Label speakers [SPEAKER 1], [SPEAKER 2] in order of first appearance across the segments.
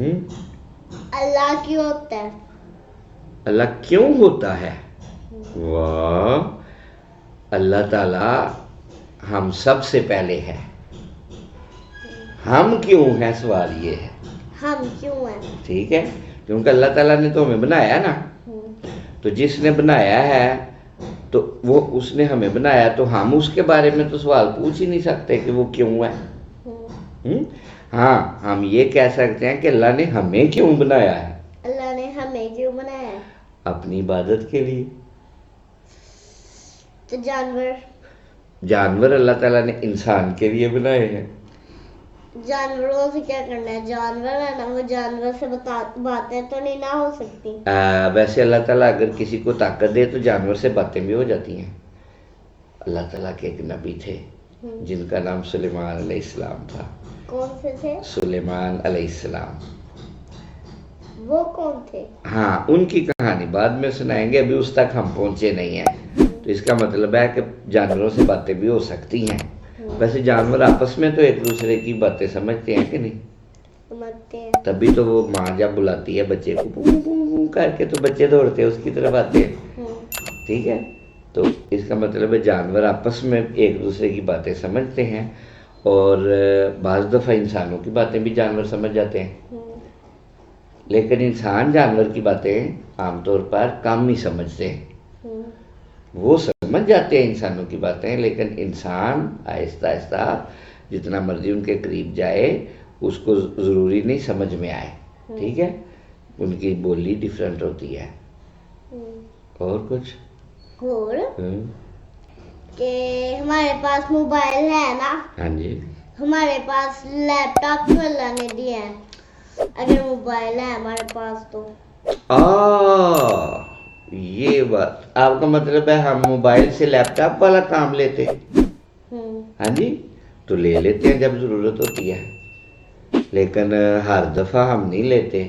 [SPEAKER 1] اللہ کیوں ہوتا ہے؟
[SPEAKER 2] اللہ کیوں ہوتا ہے؟ واہ، اللہ تعالیٰ ہم سب سے پہلے ہے. ہم کیوں ہیں سوال یہ ہے.
[SPEAKER 1] ہم کیوں ہیں؟
[SPEAKER 2] ٹھیک ہے، کیونکہ اللہ تعالیٰ نے تو ہمیں بنایا نا. تو جس نے بنایا ہے تو وہ اس نے ہمیں بنایا، تو ہم اس کے بارے میں تو سوال پوچھ ہی نہیں سکتے کہ وہ کیوں ہے. ہاں، ہم یہ کہہ سکتے ہیں کہ اللہ نے ہمیں کیوں بنایا ہے.
[SPEAKER 1] اللہ نے ہمیں کیوں بنایا ہے؟
[SPEAKER 2] اپنی عبادت کے لیے.
[SPEAKER 1] تو
[SPEAKER 2] جانور اللہ تعالیٰ نے انسان کے لیے بنائے ہیں.
[SPEAKER 1] جانوروں سے کیا کرنا ہے؟ جانور ہے نا، وہ جانور سے باتیں تو نہیں نہ ہو سکتی.
[SPEAKER 2] ویسے اللہ تعالیٰ اگر کسی کو طاقت دے تو جانور سے باتیں بھی ہو جاتی ہیں. اللہ تعالیٰ کے ایک نبی تھے جن کا نام سلیمان علیہ السلام تھا.
[SPEAKER 1] کون سے تھے؟
[SPEAKER 2] سلیمان علیہ السلام.
[SPEAKER 1] وہ کون تھے؟
[SPEAKER 2] ہاں، ان کی کہانی بعد میں سنائیں گے، ابھی اس تک ہم پہنچے نہیں ہیں. تو اس کا مطلب ہے کہ جانوروں سے باتیں بھی ہو سکتی ہیں. ویسے جانور آپس میں تو ایک دوسرے کی باتیں سمجھتے ہیں کہ نہیں؟
[SPEAKER 1] سمجھتے ہیں.
[SPEAKER 2] تبھی تو وہ ماں جب بلاتی ہے بچے کو پو پو پو کر کے تو بچے دوڑتے ہیں اس کی طرف آتے ہیں. ٹھیک ہے، تو اس کا مطلب ہے جانور آپس میں ایک دوسرے کی باتیں سمجھتے ہیں، اور بعض دفعہ انسانوں کی باتیں بھی جانور سمجھ جاتے ہیں. لیکن انسان جانور کی باتیں عام طور پر کم ہی سمجھتے ہیں. وہ سمجھ جاتے ہیں انسانوں کی باتیں، لیکن انسان آہستہ آہستہ جتنا مرضی ان کے قریب جائے اس کو ضروری نہیں سمجھ میں آئے. ٹھیک ہے، ان کی بولی ڈیفرنٹ ہوتی ہے. اور کچھ
[SPEAKER 1] اور کہ ہمارے پاس موبائل ہے نا.
[SPEAKER 2] ہاں جی.
[SPEAKER 1] ہمارے پاس لیپ ٹاپ تو اللہ نے دیا ہے. اگر موبائل ہے ہمارے پاس تو
[SPEAKER 2] یہ بات آپ کا مطلب ہے ہم موبائل سے لیپ ٹاپ والا کام لیتے ہیں. ہاں جی، تو لے لیتے ہیں جب ضرورت ہوتی ہے، لیکن ہر دفعہ ہم نہیں لیتے.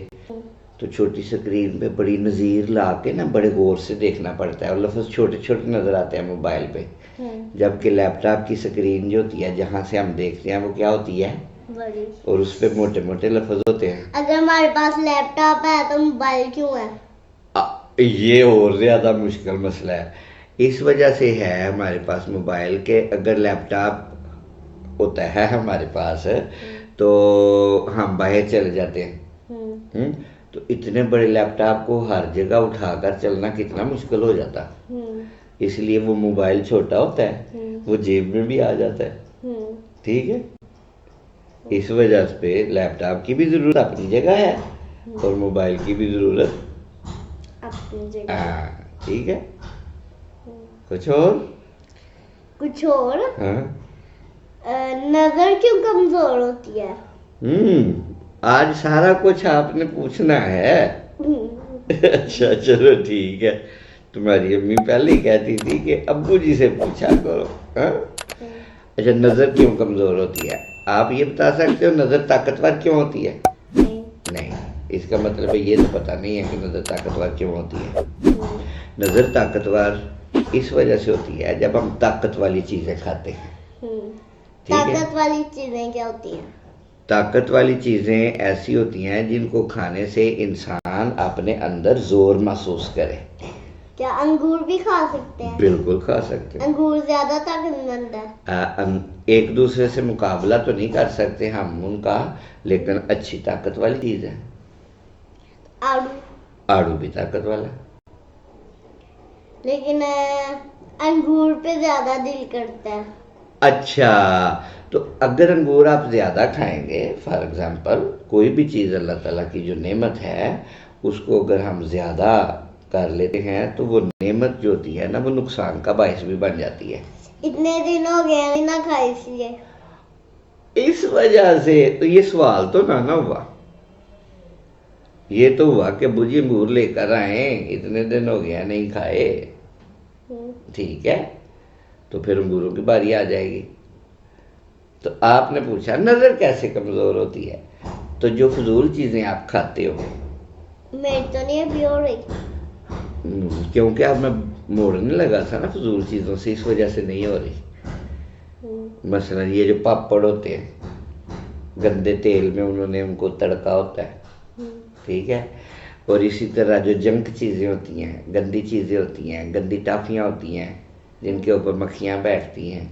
[SPEAKER 2] تو چھوٹی سکرین پہ بڑی نظیر لا کے نا بڑے غور سے دیکھنا پڑتا ہے، اور لفظ چھوٹے چھوٹے نظر آتے ہیں موبائل پہ. جبکہ لیپ ٹاپ کی سکرین جو ہوتی ہے جہاں سے ہم دیکھتے ہیں وہ کیا ہوتی ہے؟
[SPEAKER 1] بڑی.
[SPEAKER 2] اور اس پہ موٹے موٹے لفظ ہوتے ہیں.
[SPEAKER 1] اگر ہمارے پاس لیپ ٹاپ ہے تو موبائل کیوں ہے؟
[SPEAKER 2] یہ اور زیادہ مشکل مسئلہ ہے. اس وجہ سے ہے ہمارے پاس موبائل کے اگر لیپ ٹاپ ہوتا ہے ہمارے پاس تو ہم باہر چلے جاتے ہیں. تو اتنے بڑے لیپ ٹاپ کو ہر جگہ اٹھا کر چلنا کتنا مشکل ہو جاتا. اس لیے وہ موبائل چھوٹا ہوتا ہے، وہ جیب میں بھی آ جاتا ہے. ٹھیک ہے، اس وجہ سے لیپ ٹاپ کی بھی ضرورت اپنی جگہ ہے اور موبائل کی بھی ضرورت
[SPEAKER 1] اپنی جگہ.
[SPEAKER 2] ٹھیک ہے. کچھ اور
[SPEAKER 1] نظر کیوں کمزور ہوتی ہے؟
[SPEAKER 2] آج سارا کچھ آپ نے پوچھنا ہے. اچھا چلو ٹھیک ہے. تمہاری امی پہلے ہی کہتی تھی کہ ابو جی سے پوچھا کرو. اچھا، نظر کیوں کمزور ہوتی ہے آپ یہ بتا سکتے ہو؟ نظر طاقتور کیوں ہوتی ہے؟ نہیں. اس کا مطلب ہے یہ تو پتہ نہیں ہے کہ نظر طاقتور کیوں ہوتی ہے. نظر طاقتور اس وجہ سے ہوتی ہے جب ہم طاقت والی چیزیں کھاتے ہیں.
[SPEAKER 1] طاقت والی چیزیں کیا ہوتی ہیں؟
[SPEAKER 2] طاقت والی چیزیں ایسی ہوتی ہیں جن کو کھانے سے انسان اپنے اندر زور محسوس کرے.
[SPEAKER 1] کیا انگور بھی کھا سکتے ہیں؟
[SPEAKER 2] بالکل کھا سکتے ہیں.
[SPEAKER 1] انگور زیادہ طاقت مند ہے.
[SPEAKER 2] ایک دوسرے سے مقابلہ تو نہیں کر سکتے ہم ان کا، لیکن اچھی طاقت والی چیز ہے. آڑو بھی طاقت والا.
[SPEAKER 1] لیکن انگور پہ زیادہ دل کرتا ہے.
[SPEAKER 2] اچھا، تو اگر انگور آپ زیادہ کھائیں گے، فار ایگزامپل کوئی بھی چیز اللہ تعالیٰ کی جو نعمت ہے اس کو اگر ہم زیادہ کر لیتے ہیں تو وہ نعمت جو ہوتی ہے نا وہ نقصان کا باعث بھی بن جاتی ہے.
[SPEAKER 1] اتنے دن ہو گئے نہ کھائی اس لیے.
[SPEAKER 2] اس وجہ سے تو یہ سوال تو نہ ہوا، یہ تو ہوا کہ ابو جی انگور لے کر آئے، اتنے دن ہو گیا نہیں کھائے. ٹھیک ہے، تو پھر انگوروں کی باری آ جائے گی. تو آپ نے پوچھا نظر کیسے کمزور ہوتی ہے، تو جو فضول چیزیں آپ کھاتے ہو.
[SPEAKER 1] میری تو نہیں ابھی ہو رہی.
[SPEAKER 2] کیونکہ اب میں موڑنے لگا تھا نا فضول چیزوں سے، اس وجہ سے نہیں ہو رہی. مثلا یہ جو پاپڑ ہوتے ہیں گندے تیل میں انہوں نے ان کو تڑکا ہوتا ہے، ٹھیک ہے. اور اسی طرح جو جنک چیزیں ہوتی ہیں، گندی چیزیں ہوتی ہیں، گندی ٹافیاں ہوتی ہیں جن کے اوپر مکھیاں بیٹھتی ہیں،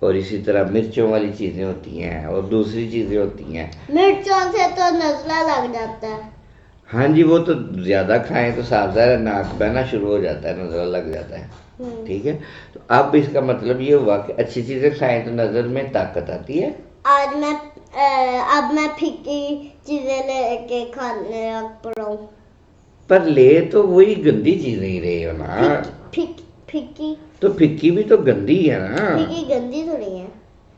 [SPEAKER 2] اور اسی طرح مرچوں والی چیزیں ہوتی ہیں اور دوسری چیزیں ہوتی ہیں.
[SPEAKER 1] مرچوں سے تو نزلہ لگ جاتا ہے.
[SPEAKER 2] ہاں جی، وہ تو زیادہ کھائیں تو صاف ظاہر ہے ناک بہنا شروع ہو جاتا ہے، نظر لگ جاتا ہے. ٹھیک ہے. تو اب اس کا مطلب یہ ہوا کہ اچھی چیزیں کھائیں تو نظر میں طاقت آتی ہے.
[SPEAKER 1] اب میں پھیکی چیزیں لے کے کھانے لگ پڑا ہوں.
[SPEAKER 2] پر لے تو وہی گندی چیزیں ہی رہے ہو نا.
[SPEAKER 1] پھیکی
[SPEAKER 2] تو پھکی بھی تو گندی ہے نا.
[SPEAKER 1] پھیکی گندی تھوڑی ہے.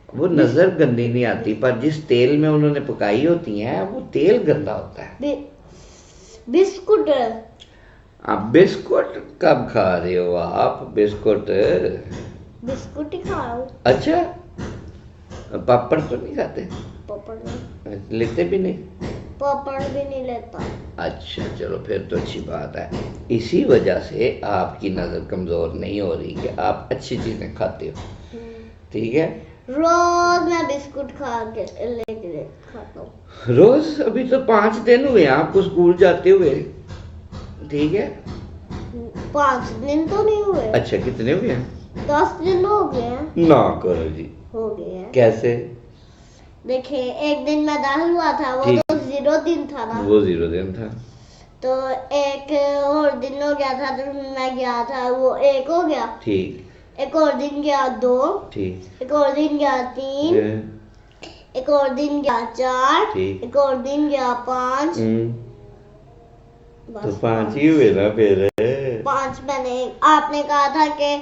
[SPEAKER 2] وہ نظر گندی نہیں آتی، پر جس تیل میں انہوں نے پکائی ہوتی ہیں وہ تیل گندا ہوتا ہے.
[SPEAKER 1] بسکٹ.
[SPEAKER 2] اب بسکٹ کب کھا رہے ہو آپ؟ بسکٹ
[SPEAKER 1] ہی کھا رہا ہوں.
[SPEAKER 2] اچھا، پاپڑ تو نہیں کھاتے؟
[SPEAKER 1] پاپڑ
[SPEAKER 2] لیتے بھی نہیں؟
[SPEAKER 1] پاپڑ بھی نہیں لیتا.
[SPEAKER 2] اچھا چلو پھر تو اچھی بات ہے. اسی وجہ سے آپ کی نظر کمزور نہیں ہو رہی کہ آپ اچھی چیزیں کھاتے ہو. ٹھیک ہے.
[SPEAKER 1] روز میں بسکٹ کھا کے لے کے کھاتا ہوں.
[SPEAKER 2] روز؟ ابھی تو 5 دن ہوئے آپ کو اسکول جاتے ہوئے. ٹھیک ہے.
[SPEAKER 1] 5 دن تو نہیں ہوئے.
[SPEAKER 2] اچھا کتنے ہوئے ہیں؟
[SPEAKER 1] 10 دن ہو گئے ہیں.
[SPEAKER 2] نہ کرو جی.
[SPEAKER 1] ہو گئے ہیں.
[SPEAKER 2] کیسے؟
[SPEAKER 1] دیکھیں ایک دن میں داخل ہوا تھا، وہ تو 0 دن تھا نا.
[SPEAKER 2] وہ 0 دن تھا. تو
[SPEAKER 1] ایک اور دن ہو گیا تھا تو میں گیا تھا، وہ 1 ہو گیا.
[SPEAKER 2] ٹھیک.
[SPEAKER 1] ایک اور دن گیا 2.
[SPEAKER 2] ٹھیک.
[SPEAKER 1] ایک اور دن گیا 3. ایک اور دن گیا 4. ایک اور دن گیا 5.
[SPEAKER 2] تو 5 ہی ہوئے نا پھر.
[SPEAKER 1] 5 میں نے آپ نے کہا تھا کہ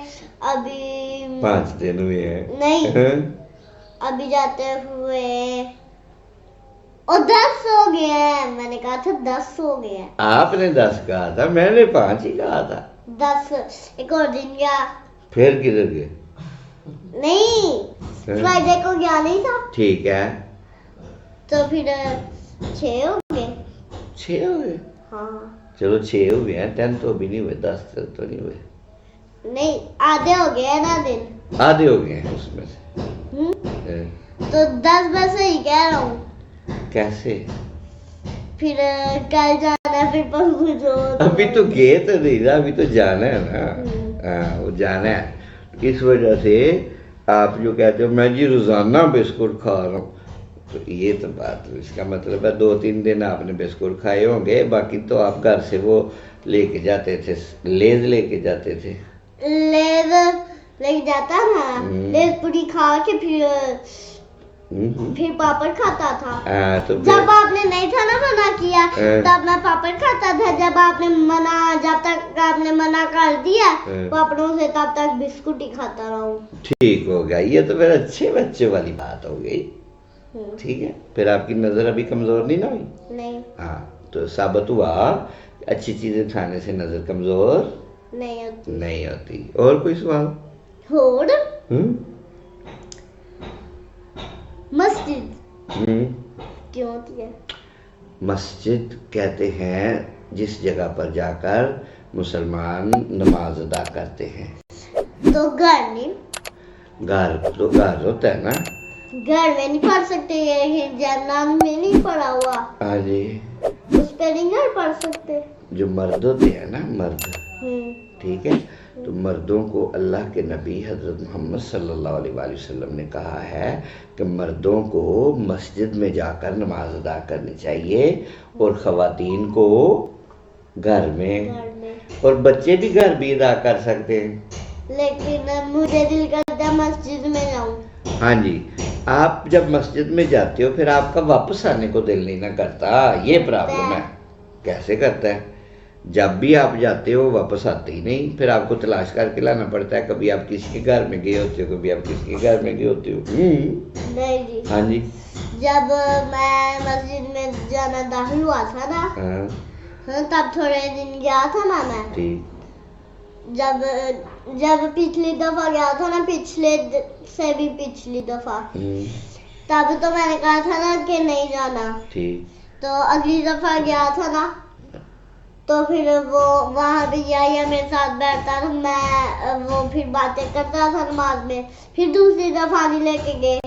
[SPEAKER 1] ابھی
[SPEAKER 2] 5 دن ہوئے ہیں.
[SPEAKER 1] نہیں، ابھی جاتے ہوئے اور 10 ہو گئے ہیں. میں نے کہا تھا 10 ہو گئے ہیں.
[SPEAKER 2] آپ نے 10 کہا تھا، میں نے 5 ہی کہا تھا.
[SPEAKER 1] 10. ایک اور دن گیا.
[SPEAKER 2] پھر کدھر گئے؟
[SPEAKER 1] نہیں، فرائیڈے کو گیا نہیں تھا.
[SPEAKER 2] ٹھیک ہے.
[SPEAKER 1] تو پھر 6 ہو گئے.
[SPEAKER 2] 6 ہو گئے.
[SPEAKER 1] ہاں
[SPEAKER 2] چلو 6 ہو گئے ہیں. 10 تو ابھی نہیں ہوئے. 10 تو نہیں ہوئے.
[SPEAKER 1] نہیں، آدھے ہو گئے نا دن.
[SPEAKER 2] آدھے ہو گئے ہیں اس میں سے.
[SPEAKER 1] تو 10 میں سے ہی کہہ رہا ہوں.
[SPEAKER 2] کیسے؟
[SPEAKER 1] پھر کل جانا ہے، پھر پرسوں.
[SPEAKER 2] ابھی تو گئے تو نہیں نا، ابھی تو جانا ہے نا. ہاں وہ جانا ہے. اس وجہ سے آپ جو کہتے ہو میں جی روزانہ بسکٹ کھا رہا ہوں، تو یہ تو بات اس کا مطلب ہے 2-3 دن آپ نے بسکٹ کھائے ہوں گے. باقی تو آپ گھر سے وہ لے کے جاتے تھے، لیز لے کے جاتے تھے.
[SPEAKER 1] لیز لے کے جاتا نا، لیز پوری کھا کے پھر پاپڑ کھاتا تھا. جب آپ نے نہیں تھا نا منع کیا تب میں پاپڑ کھاتا تھا. جب تک آپ نے منع کر دیا پاپڑوں سے تب تک بسکٹ ہی کھاتا رہا ہوں.
[SPEAKER 2] ٹھیک ہو گیا. یہ تو پھر اچھے بچے والی بات ہو گئی. ٹھیک ہے. پھر آپ کی نظر ابھی کمزور نہیں نہ ہوئی؟
[SPEAKER 1] نہیں.
[SPEAKER 2] ہاں تو ثابت ہوا اچھی چیزیں کھانے سے نظر کمزور نہیں ہوتی. اور کوئی سوال؟
[SPEAKER 1] مسجد کیوں ہوتی ہے؟
[SPEAKER 2] مسجد کہتے ہیں جس جگہ پر جا کر مسلمان نماز ادا کرتے ہیں.
[SPEAKER 1] تو گھر نہیں؟
[SPEAKER 2] گھر تو گھر ہوتا ہے نا.
[SPEAKER 1] گھر میں نہیں پڑھ سکتے؟ یہ جنان میں نہیں پڑھا ہوا.
[SPEAKER 2] ہاں جی.
[SPEAKER 1] اس پہ نہیں گھر پڑھ سکتے؟
[SPEAKER 2] جو مرد ہوتے ہیں نا، مرد. ٹھیک ہے. تو مردوں کو اللہ کے نبی حضرت محمد صلی اللہ علیہ وآلہ وسلم نے کہا ہے کہ مردوں کو مسجد میں جا کر نماز ادا کرنی چاہیے اور خواتین کو گھر میں. اور بچے بھی گھر بھی ادا کر سکتے ہیں.
[SPEAKER 1] لیکن مجھے دل کرتا ہے مسجد میں جاؤں.
[SPEAKER 2] ہاں جی. آپ جب مسجد میں جاتے ہو پھر آپ کا واپس آنے کو دل نہیں نہ کرتا. یہ پرابلم ہے. کیسے کرتا ہے؟ جب بھی آپ جاتے ہو واپس آتے ہی نہیں. پھر آپ کو تلاش کر کے لانا پڑتا ہے. کبھی آپ کسی کے گھر میں گئے ہوتے ہو، کبھی آپ کسی کے گھر میں گئے ہوتے ہو.
[SPEAKER 1] نہیں جی.
[SPEAKER 2] ہاں جی.
[SPEAKER 1] جب میں مسجد میں جانا داخل ہوا تھا نا، تب تھوڑے دن گیا تھا نا میں. جب پچھلی دفعہ گیا تھا نا، پچھلے سے بھی پچھلی دفعہ، تب تو میں نے کہا تھا نا کہ نہیں جانا. تو اگلی دفعہ گیا تھا نا، تو پھر وہ وہاں بھی یا میرے ساتھ بیٹھتا تھا، میں وہ پھر باتیں کرتا تھا نماز میں. پھر دوسری دفعہ نہیں لے کے گئے.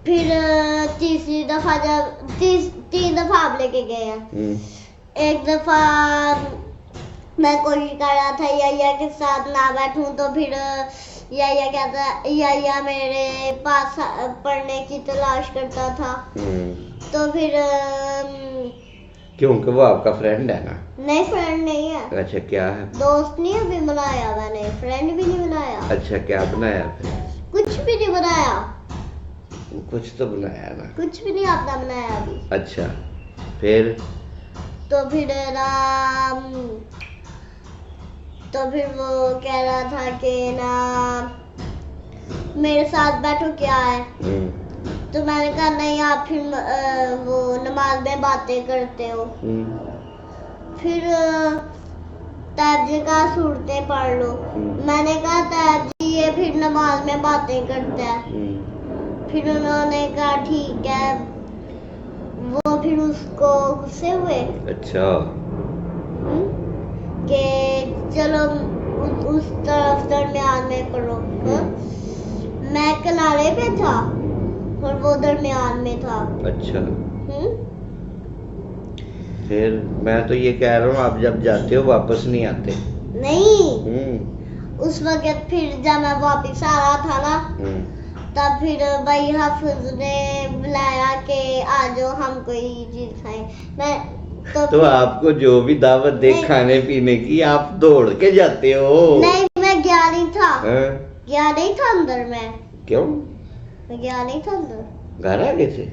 [SPEAKER 1] پھر تیسری دفعہ جب 3 لے کے گئے ہیں. ایک دفعہ میں کوشش کر رہا تھا یا کے ساتھ نہ بیٹھوں تو پھر یا کہتا یا میرے پاس پڑھنے کی تلاش کرتا تھا. تو پھر
[SPEAKER 2] کیونکہ وہ آپ کا فرینڈ ہے نا. نہیں
[SPEAKER 1] فرینڈ نہیں ہے.
[SPEAKER 2] اچھا کیا ہے؟
[SPEAKER 1] دوست نہیں ابھی بنایا میں نے, فرینڈ بھی نہیں بنایا.
[SPEAKER 2] اچھا کیا بنایا پھر؟ کچھ
[SPEAKER 1] بھی نہیں بنایا.
[SPEAKER 2] کچھ تو بنایا نا.
[SPEAKER 1] کچھ بھی نہیں آپ نے بنایا ابھی.
[SPEAKER 2] اچھا پھر
[SPEAKER 1] تو پھر وہ کہہ رہا تھا کہ نا میرے ساتھ بیٹھو کیا ہے. تو میں نے کہا نہیں آپ پھر وہ نماز میں باتیں کرتے ہو. پھر تیب جی کا صورتیں پڑھ لو. میں نے کہا تیب جی یہ پھر نماز میں باتیں کرتا ہے. پھر انہوں نے کہا ٹھیک ہے. وہ پھر اس کو غصے ہوئے.
[SPEAKER 2] اچھا
[SPEAKER 1] کہ چلو اس طرف درمیان میں پڑھو. میں کنارے پہ تھا اور وہ درمیان میں تھا.
[SPEAKER 2] اچھا پھر میں تو یہ کہہ رہا ہوں آپ جب جاتے ہو واپس نہیں آتے.
[SPEAKER 1] نہیں اس وقت پھر جب میں واپس آ رہا تھا نا تب پھر بھائی حافظ نے بلایا کہ آ جاؤ ہم کوئی چیز کھائیں. میں تو
[SPEAKER 2] آپ کو جو بھی دعوت دے کھانے پینے کی آپ دوڑ کے جاتے ہو.
[SPEAKER 1] نہیں میں گیا نہیں تھا اندر. میں
[SPEAKER 2] کیوں
[SPEAKER 1] گیا نہیں تھا اندر,
[SPEAKER 2] گھر آ گئے تھے.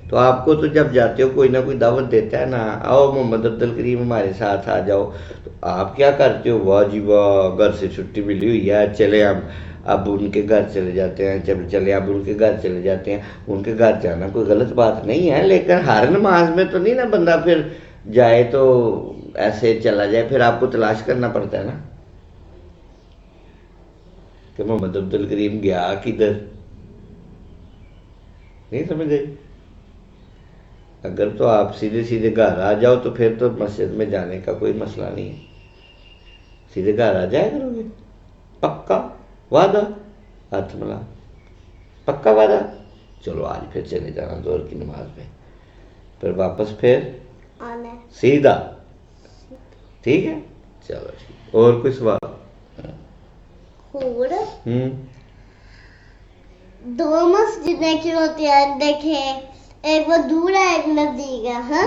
[SPEAKER 2] تو آپ کو تو جب جاتے ہو کوئی نہ کوئی دعوت دیتا ہے نا, آؤ محمد عبد الکریم ہمارے ساتھ آ جاؤ. تو آپ کیا کرتے ہو, واہ جی واہ گھر سے چھٹی ملی ہوئی ہے چلے ہم اب ان کے گھر چلے جاتے ہیں. چلے اب ان کے گھر چلے جاتے ہیں. ان کے گھر جانا کوئی غلط بات نہیں ہے, لیکن ہر نماز میں تو نہیں نا بندہ پھر جائے تو ایسے چلا جائے. پھر آپ کو تلاش کرنا پڑتا ہے نا کہ محمد عبد الکریم گیا کدھر. نہیں سمجھے؟ اگر تو آپ سیدھے سیدھے گھر آ جاؤ تو پھر تو مسجد میں جانے کا کوئی مسئلہ نہیں ہے. سیدھے گھر آ جائے کرو گے. پکا وعدہ؟ ہاتھ ملا. پکا وعدہ؟ چلو آج پھر چلے جانا ظہر کی نماز میں, پھر واپس پھر سیدھا. ٹھیک ہے چلو ٹھیک. اور کوئی سوال؟
[SPEAKER 1] دو مسجدیں کی ہوتی ہیں دیکھیں, ایک وہ دور ہے ایک نزدیک ہے.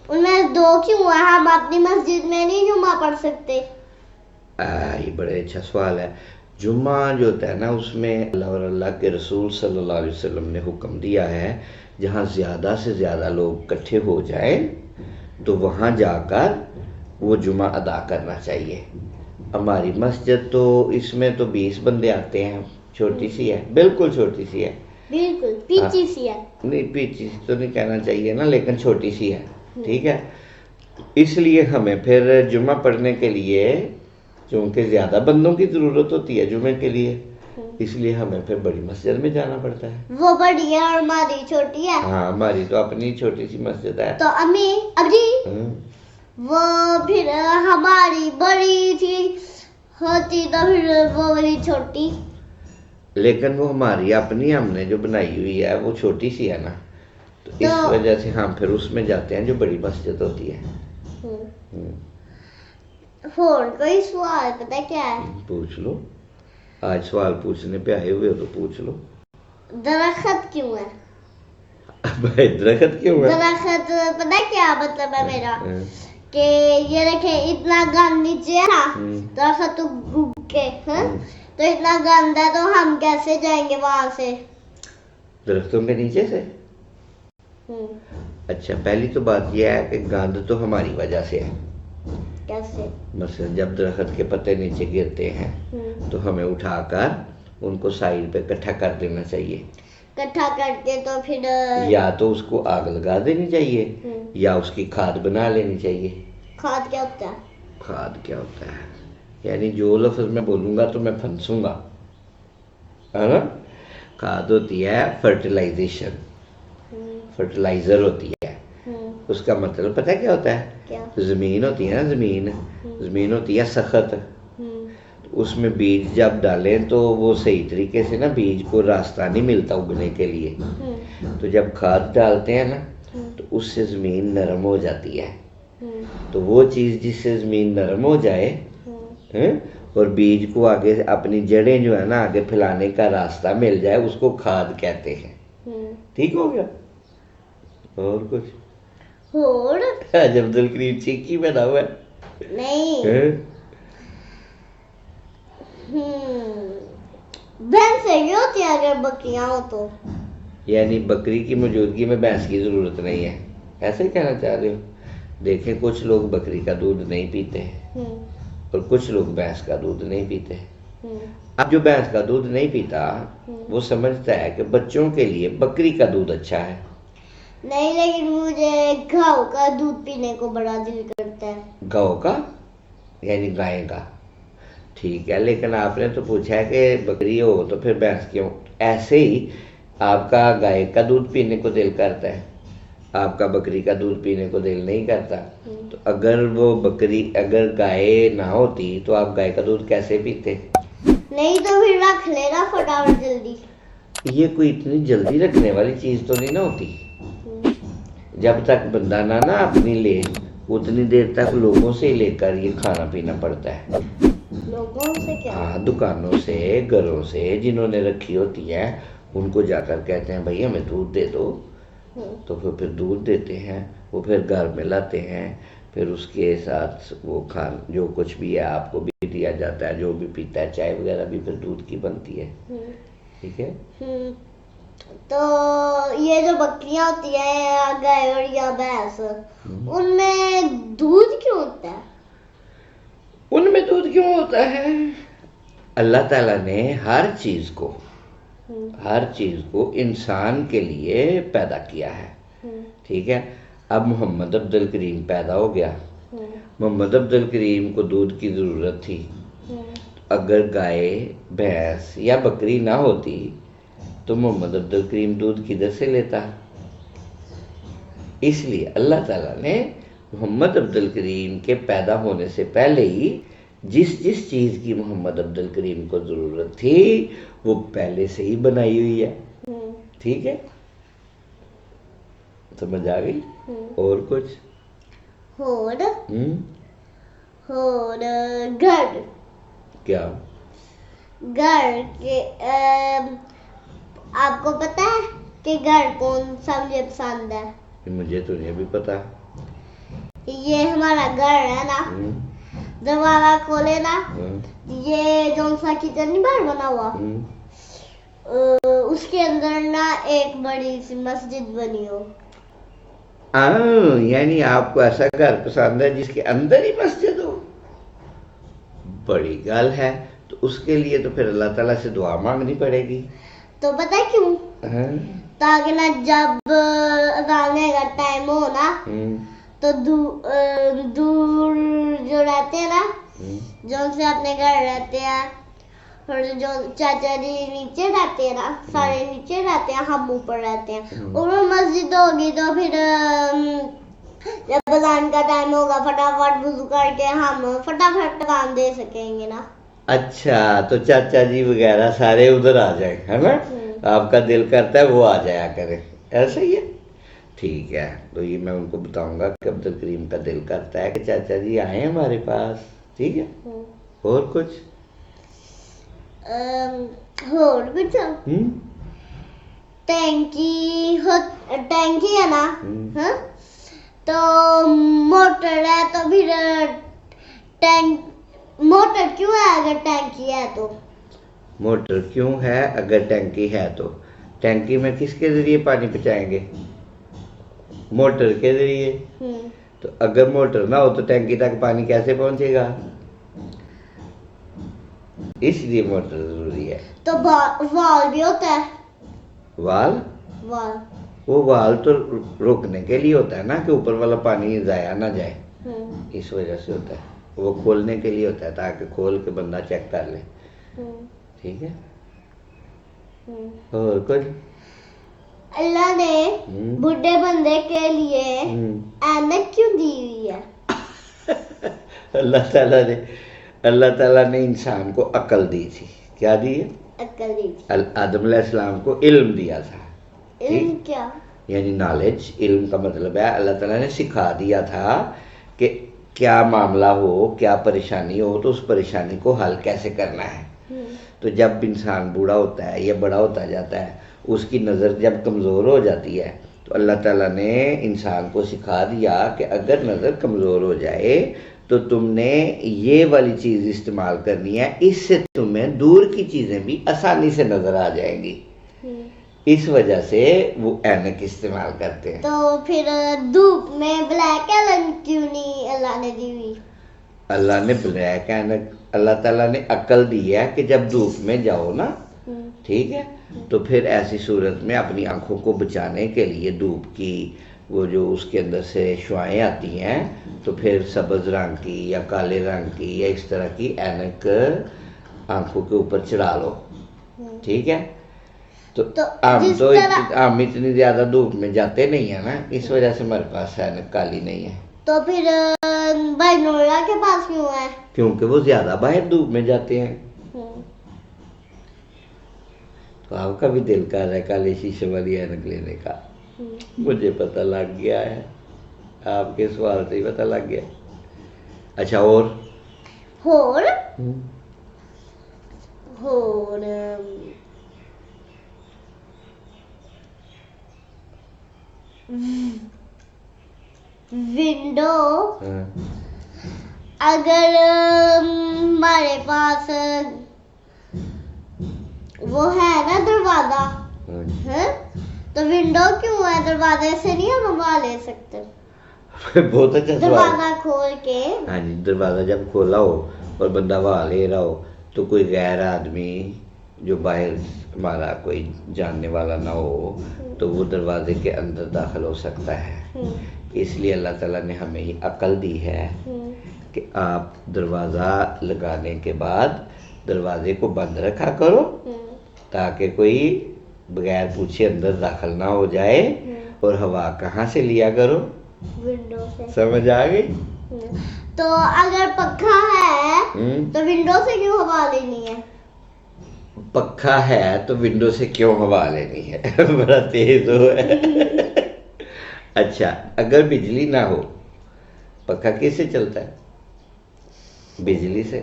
[SPEAKER 1] ان میں دو کیوں ہے؟ ہم اپنی مسجد میں نہیں جمعہ پڑھ سکتے؟
[SPEAKER 2] یہ بڑے اچھا سوال ہے. جمعہ جو ہوتا ہے نا اس میں اللہ اور اللہ کے رسول صلی اللہ علیہ وسلم نے حکم دیا ہے جہاں زیادہ سے زیادہ لوگ اکٹھے ہو جائیں تو وہاں جا کر وہ جمعہ ادا کرنا چاہیے. ہماری مسجد تو اس میں تو 20 بندے آتے ہیں, چھوٹی سی ہے, بالکل چھوٹی سی ہے,
[SPEAKER 1] بالکل پیچی سی ہے.
[SPEAKER 2] نہیں پیچی تو نہیں کہنا چاہیے نا, لیکن چھوٹی سی ہے. ٹھیک ہے, اس لیے ہمیں پھر جمعہ پڑھنے کے لیے چونکہ زیادہ بندوں کی ضرورت ہوتی ہے جمعے کے لیے, اس لیے ہمیں پھر بڑی مسجد میں جانا پڑتا ہے.
[SPEAKER 1] وہ بڑی ہے اور ہماری چھوٹی ہے.
[SPEAKER 2] ہاں ہماری تو اپنی چھوٹی سی مسجد ہے.
[SPEAKER 1] تو امی ابھی وہ پھر ہماری بڑی تھی ہوتی تو پھر وہ بڑی چھوٹی.
[SPEAKER 2] لیکن وہ ہماری اپنی ہم نے جو بنائی ہوئی ہے وہ چھوٹی سی ہے نا, تو اس وجہ سے ہم پھر اس میں جاتے ہیں جو بڑی مسجد ہوتی ہے.
[SPEAKER 1] کوئی سوال پتہ کیا ہے؟
[SPEAKER 2] پوچھ لو, آج سوال پوچھنے پہ آئے ہوئے ہو تو پوچھ لو.
[SPEAKER 1] درخت کیوں ہے؟
[SPEAKER 2] بھائی درخت کیوں ہے؟
[SPEAKER 1] درخت پتہ کیا مطلب ہے میرا, کہ یہ دیکھیں اتنا گند نیچے ہے نا, درخت گھگ کے تو اتنا گند ہے تو ہم کیسے جائیں گے وہاں سے؟
[SPEAKER 2] درختوں کے نیچے سے. اچھا پہلی تو بات یہ ہے کہ گند تو ہماری وجہ سے ہے.
[SPEAKER 1] کیسے؟
[SPEAKER 2] مثلا جب درخت کے پتے نیچے گرتے ہیں تو ہمیں اٹھا کر ان کو سائڈ پہ اکٹھا کر دینا چاہیے.
[SPEAKER 1] اکٹھا کر کے تو پھر
[SPEAKER 2] یا تو اس کو آگ لگا دینی چاہیے یا اس کی کھاد بنا لینی چاہیے.
[SPEAKER 1] کھاد کیا ہوتا ہے؟
[SPEAKER 2] کھاد کیا ہوتا ہے یعنی جو لفظ میں بولوں گا تو میں پھنسوں گا, ہے نا. کھاد ہوتی ہے فرٹیلائزیشن, فرٹیلائزر ہوتی ہے. اس کا مطلب پتہ کیا ہوتا ہے؟
[SPEAKER 1] کیا؟
[SPEAKER 2] زمین ہوتی ہے نا, زمین ہوتی ہے سخت, اس میں بیج جب ڈالیں تو وہ صحیح طریقے سے نا بیج کو راستہ نہیں ملتا اگنے کے لیے. تو جب کھاد ڈالتے ہیں نا تو اس سے زمین نرم ہو جاتی ہے. تو وہ چیز جس سے زمین نرم ہو جائے اور بیج کو آگے اپنی جڑیں جو ہے نا آگے پھیلانے کا راستہ مل جائے, اس کو کھاد کہتے ہیں. ٹھیک ہو گیا. اور کچھ
[SPEAKER 1] اور
[SPEAKER 2] آج عبد الکریم چیکی بنا ہوا ہے.
[SPEAKER 1] نہیں بھینس صحیح ہوتی ہے اگر بکریاں ہو تو.
[SPEAKER 2] یعنی بکری کی موجودگی میں بھینس کی ضرورت نہیں ہے, ایسے ہی کہنا چاہ رہے ہو؟ دیکھیں کچھ لوگ بکری کا دودھ نہیں پیتے ہیں اور کچھ لوگ بھینس کا دودھ نہیں پیتے ہیں. اب جو بھینس کا دودھ نہیں پیتا وہ سمجھتا ہے کہ بچوں کے لیے بکری کا دودھ اچھا ہے.
[SPEAKER 1] نہیں, لیکن مجھے گاؤں کا دودھ پینے کو بڑا دل کرتا ہے.
[SPEAKER 2] گاؤں کا یعنی گائے کا. ٹھیک ہے, لیکن آپ نے تو پوچھا ہے کہ بکری ہو تو پھر بھینس کیوں. ایسے ہی آپ کا گائے کا دودھ پینے کو دل کرتا ہے, آپ کا بکری کا دودھ پینے کو دل نہیں کرتا. تو اگر وہ بکری اگر گائے نہ ہوتی تو آپ گائے کا دودھ کیسے پیتے؟
[SPEAKER 1] نہیں تو پھر رکھ لینا فٹافٹ جلدی.
[SPEAKER 2] یہ کوئی اتنی جلدی رکھنے والی چیز تو نہیں نہ ہوتی. جب تک بندہ نہ اپنی لے اتنی دیر تک لوگوں سے لے کر یہ کھانا پینا پڑتا ہے.
[SPEAKER 1] لوگوں سے کیا؟
[SPEAKER 2] ہاں, دکانوں سے, گھروں سے جنہوں نے رکھی ہوتی ہے ان کو جا کر کہتے ہیں بھائی ہمیں دودھ دے دو, تو پھر دودھ دیتے ہیں. وہ پھر گھر میں لاتے ہیں, پھر اس کے ساتھ وہ جو کچھ بھی ہے آپ کو بھی دیا جاتا ہے, جو بھی پیتا ہے, چائے وغیرہ بھی پھر دودھ کی بنتی ہے. ٹھیک ہے.
[SPEAKER 1] تو یہ جو بکریاں ہوتی ہیں گائے اور یا بھینس, ان میں دودھ کیوں ہوتا ہے؟
[SPEAKER 2] ان میں دودھ کیوں ہوتا ہے؟ اللہ تعالیٰ نے ہر چیز کو انسان کے لیے پیدا کیا ہے. ٹھیک ہے. اب محمد عبد الکریم پیدا ہو گیا. محمد عبد الکریم کو دودھ کی ضرورت تھی. اگر گائے, بھینس یا بکری نہ ہوتی تو محمد عبد الکریم دودھ کدھر سے لیتا؟ اس لیے اللہ تعالیٰ نے محمد عبد الکریم کے پیدا ہونے سے پہلے ہی جس چیز کی محمد عبد الکریم کو ضرورت تھی وہ پہلے سے ہی بنائی ہوئی ہے. ٹھیک ہے, سمجھ آ گئی؟ اور کچھ
[SPEAKER 1] گھر
[SPEAKER 2] کیا؟
[SPEAKER 1] گھر کے آپ کو پتا ہے کہ گھر کون سا مجھے پسند ہے؟
[SPEAKER 2] مجھے تو نہیں بھی پتا.
[SPEAKER 1] یہ ہمارا گھر ہے نا, دروازہ کھولے نا, یہ جو سا کچن نہیں باہر بنا ہوا, اس کے اندر نا ایک بڑی سی مسجد بنی ہو.
[SPEAKER 2] یعنی آپ کو ایسا گھر پسند ہے جس کے اندر ہی مسجد ہو؟ بڑی گل ہے. تو اس کے لیے تو پھر اللہ تعالیٰ سے دعا مانگنی پڑے گی.
[SPEAKER 1] تو پتہ کیوں؟ تاکہ نا جب اذان کا ٹائم ہو نا تو دور جو رہتے ہیں نا, جو ان سے اپنے گھر رہتے ہیں, اور جو چاچا جی نیچے رہتے ہیں نا, سارے نیچے رہتے ہیں, ہم اوپر رہتے ہیں, اور وہ مسجد ہوگی تو پھر جب اذان کا ٹائم ہوگا فٹافٹ وضو کر کے ہم فٹافٹ اذان دے سکیں گے نا.
[SPEAKER 2] اچھا, تو چاچا جی وغیرہ سارے ادھر آ جائیں, ہے نا؟ آپ کا دل کرتا ہے وہ آ جایا کرے, ایسا ہی ہے. ٹھیک ہے, تو یہ میں ان کو بتاؤں گا کہ عبد الکریم کا دل کرتا ہے کہ چاچا جی آئیں ہمارے پاس. ٹھیک ہے. اور کچھ
[SPEAKER 1] ٹینکی ہے نا, تو موٹر ہے تو پھر موٹر کیوں ہے اگر ٹینکی ہے تو؟
[SPEAKER 2] موٹر کیوں ہے اگر ٹینکی ہے تو؟ ٹینکی میں کس کے ذریعے پانی پہنچائیں گے؟ موٹر کے ذریعے. تو اگر موٹر نہ ہو تو ٹینکی تک پانی کیسے پہنچے گا؟ اس لیے موٹر ضروری ہے.
[SPEAKER 1] تو وال بھی ہوتا ہے.
[SPEAKER 2] وال وہ وال تو روکنے کے لیے ہوتا ہے نا, کہ اوپر والا پانی ضائع نہ جائے, اس وجہ سے ہوتا ہے. وہ کھولنے کے لیے ہوتا ہے تاکہ کھول کے بندہ چیک کر لے. ٹھیک ہے. اور کچھ
[SPEAKER 1] اللہ نے بڈھے بندے کے لیے اینک کیوں دی ہوئی ہے؟
[SPEAKER 2] اللہ تعالیٰ نے انسان کو عقل دی تھی. کیا دی ہے؟
[SPEAKER 1] عقل دی تھی.
[SPEAKER 2] آدم علیہ السلام کو علم دیا تھا.
[SPEAKER 1] علم کیا؟
[SPEAKER 2] یعنی نالج، علم کا مطلب ہے اللہ تعالیٰ نے سکھا دیا تھا کہ کیا معاملہ ہو، کیا پریشانی ہو تو اس پریشانی کو حل کیسے کرنا ہے. تو جب انسان بوڑھا ہوتا ہے یا بڑا ہوتا جاتا ہے، اس کی نظر جب کمزور ہو جاتی ہے تو اللہ تعالیٰ نے انسان کو سکھا دیا کہ اگر نظر کمزور ہو جائے تو تم نے یہ والی چیز استعمال کرنی ہے، اس سے تمہیں دور کی چیزیں بھی آسانی سے نظر آ جائیں گی. اس وجہ سے وہ اینک استعمال کرتے ہیں.
[SPEAKER 1] تو پھر دھوپ میں بلیک اینک کیوں نہیں اللہ نے دی ہوئی؟
[SPEAKER 2] اللہ نے بلیک اینک، اللہ تعالیٰ نے عقل دی ہے کہ جب دھوپ میں جاؤ نا، ٹھیک ہے، تو پھر ایسی صورت میں اپنی آنکھوں کو بچانے کے لیے دھوپ کی وہ جو اس کے اندر سے شعاعیں آتی ہیں، تو پھر سبز رنگ کی یا کالے رنگ کی یا اس طرح کی اینک آنکھوں کے اوپر چڑھا لو، ٹھیک ہے. تو ہم اتنی زیادہ دھوپ میں جاتے نہیں ہیں نا، اس وجہ سے ہمارے پاس اینک کالی نہیں ہے.
[SPEAKER 1] تو پھر بھائی نورا کے پاس کیوں ہے؟
[SPEAKER 2] کیونکہ وہ زیادہ باہر دھوپ میں جاتے ہیں. تو آپ کا بھی دل کر رہا ہے کالے شیشے والی اینک لینے کا. مجھے پتہ لگ گیا ہے، آپ کے سوال سے ہی پتہ لگ گیا. اچھا اور
[SPEAKER 1] ونڈو اگر ہمارے پاس وہ ہے نا دروازہ، تو ونڈو کیوں ہے؟ دروازے سے نہیں ہم ہوا لے سکتے؟
[SPEAKER 2] بہت اچھا سوال.
[SPEAKER 1] دروازہ کھول کے،
[SPEAKER 2] ہاں جی، دروازہ جب کھولا ہو اور بندہ ہوا لے رہا ہو تو کوئی غیر آدمی جو باہر ہمارا کوئی جاننے والا نہ ہو تو وہ دروازے کے اندر داخل ہو سکتا ہے. اس لیے اللہ تعالیٰ نے ہمیں یہ عقل دی ہے کہ آپ دروازہ لگانے کے بعد دروازے کو بند رکھا کرو تاکہ کوئی بغیر پوچھے اندر داخل نہ ہو جائے. اور ہوا کہاں سے لیا کرو؟
[SPEAKER 1] ونڈو سے.
[SPEAKER 2] سمجھ آ گئی؟
[SPEAKER 1] تو اگر پنکھا ہے تو ونڈو سے کیوں ہوا لینی ہے؟
[SPEAKER 2] پنکھا ہے تو ونڈو سے کیوں ہوا لینی ہے؟ بڑا تیز ہو ہے. اچھا، اگر بجلی نہ ہو پنکھا کس سے چلتا ہے؟ بجلی سے،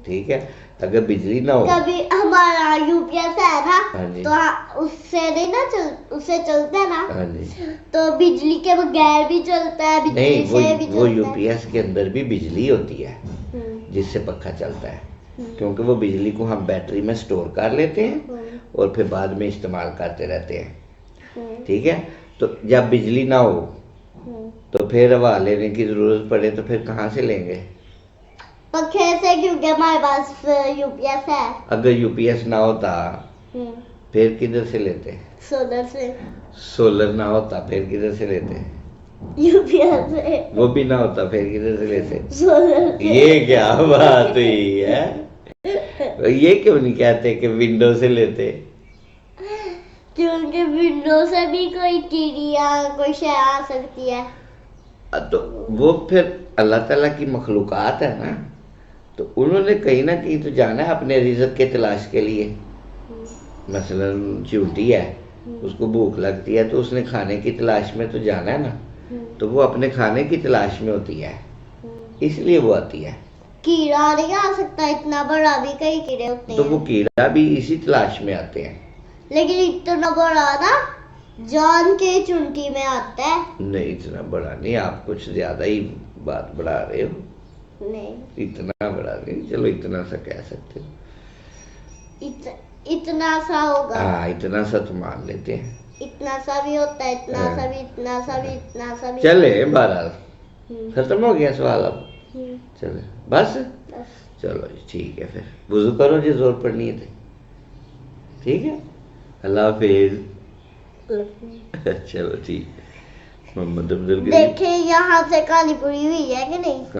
[SPEAKER 2] ٹھیک ہے. اگر بجلی نہ ہو،
[SPEAKER 1] کبھی ہمارا یو پی ایس ہے نا، تو اس سے نہیں نا اس سے چلتا ہے نا، تو بجلی کے بغیر بھی چلتا ہے، بجلی سے بھی چلتا ہے.
[SPEAKER 2] وہ یو پی ایس کے اندر بھی بجلی ہوتی ہے جس سے پنکھا چلتا ہے، کیونکہ وہ بجلی کو ہم بیٹری میں سٹور کر لیتے ہیں اور پھر بعد میں استعمال کرتے رہتے ہیں، ٹھیک ہے. تو جب بجلی نہ ہو تو پھر ہوا لینے کی ضرورت پڑے تو پھر کہاں سے لیں گے؟
[SPEAKER 1] پنکھے سے، کیونکہ ہمارے پاس یو پی ایس ہے.
[SPEAKER 2] اگر یو پی ایس نہ ہوتا پھر کدھر سے لیتے؟
[SPEAKER 1] سولر سے.
[SPEAKER 2] سولر نہ ہوتا پھر کدھر سے لیتے؟
[SPEAKER 1] یو پی ایس سے.
[SPEAKER 2] وہ بھی نہ ہوتا پھر کدھر سے لیتے؟
[SPEAKER 1] سولر سے.
[SPEAKER 2] یہ کیا بات ہوئی ہے؟ یہ کیوں نہیں کہتے کہ ونڈو سے لیتے؟
[SPEAKER 1] کیونکہ ونڈو سے بھی کوئی کیڑی یا کوئی شے آ سکتی ہے.
[SPEAKER 2] تو وہ پھر اللہ تعالیٰ کی مخلوقات ہے نا، تو انہوں نے کہیں نہ کہیں تو جانا ہے اپنے رزق کے تلاش کے لیے. مثلا چیونٹی ہے، اس کو بھوک لگتی ہے تو اس نے کھانے کی تلاش میں تو جانا ہے نا، تو وہ اپنے کھانے کی تلاش میں ہوتی ہے، اس لیے وہ آتی ہے.
[SPEAKER 1] کیڑا نہیں آ سکتا اتنا بڑا بھی، کئی کیڑے ہوتے ہیں
[SPEAKER 2] تو وہ کیڑا بھی اسی تلاش میں آتے ہیں.
[SPEAKER 1] لیکن اتنا بڑا نا جان کے چونٹی میں آتا ہے.
[SPEAKER 2] نہیں اتنا بڑا نہیں، آپ کچھ زیادہ ہی بات بڑھا رہے ہو.
[SPEAKER 1] نہیں
[SPEAKER 2] اتنا بڑا نہیں، چلو اتنا سا کہہ سکتے ہو.
[SPEAKER 1] اتنا سا ہوگا.
[SPEAKER 2] ہاں اتنا سا تو مان لیتے ہیں.
[SPEAKER 1] اتنا سا بھی ہوتا ہے، اتنا سا بھی، اتنا سا بھی، اتنا سا بھی.
[SPEAKER 2] چلے بہرحال ختم ہو گیا سوال اب. چلے بس، چلو جی ٹھیک ہے، پھر وضو کرو جی، زور پڑنی ہے. ٹھیک ہے، اللہ حافظ. چلو ٹھیک. محمد عبدالکریم
[SPEAKER 1] دیکھیں یہاں سے کالی پوری ہوئی ہے کہ نہیں؟